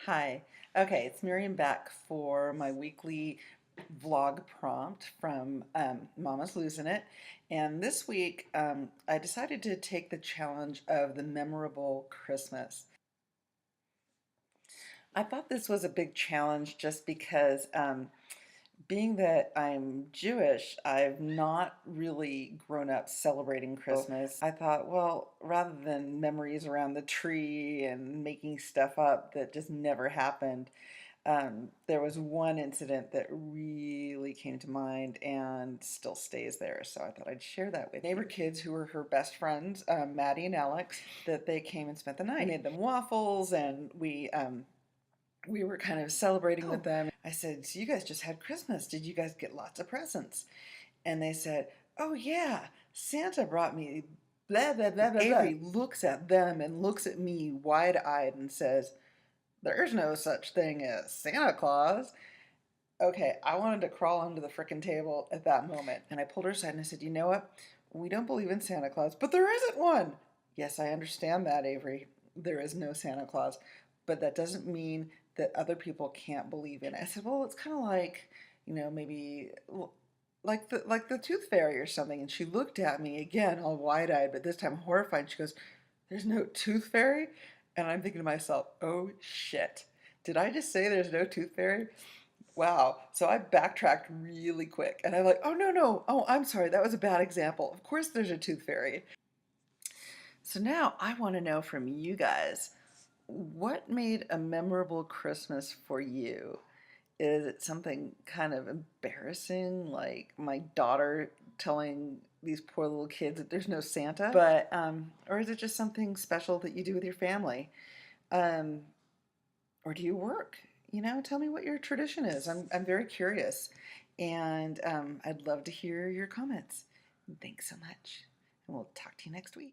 Hi. Okay, it's Miriam back for my weekly vlog prompt from Mama's Losing It. And this week, I decided to take the challenge of the memorable Christmas. I thought this was a big challenge just because being that I'm Jewish, I've not really grown up celebrating Christmas. I thought, well, rather than memories around the tree and making stuff up that just never happened, there was one incident that really came to mind and still stays there. So I thought I'd share that with neighbor kids who were her best friends, Maddie and Alex, that they came and spent the night. I made them waffles and we were kind of celebrating with them. I said, so you guys just had Christmas. Did you guys get lots of presents? And they said, oh yeah, Santa brought me blah, blah, blah, blah, blah. Avery looks at them and looks at me wide-eyed and says, there's no such thing as Santa Claus. Okay, I wanted to crawl under the frickin' table at that moment. And I pulled her aside and I said, you know what? We don't believe in Santa Claus, but there isn't one. Yes, I understand that, Avery. There is no Santa Claus. But that doesn't mean that other people can't believe in it. I said, well, it's kind of like, maybe like the tooth fairy or something. And she looked at me again, all wide-eyed, but this time horrified. She goes, there's no tooth fairy? And I'm thinking to myself, oh shit. Did I just say there's no tooth fairy? Wow. So I backtracked really quick and I'm like, oh no, no. Oh, I'm sorry. That was a bad example. Of course there's a tooth fairy. So now I want to know from you guys, what made a memorable Christmas for you? Is it something kind of embarrassing, like my daughter telling these poor little kids that there's no Santa? Or is it just something special that you do with your family? Um, or do you work? Tell me what your tradition is. I'm very curious, and I'd love to hear your comments. Thanks so much, and we'll talk to you next week.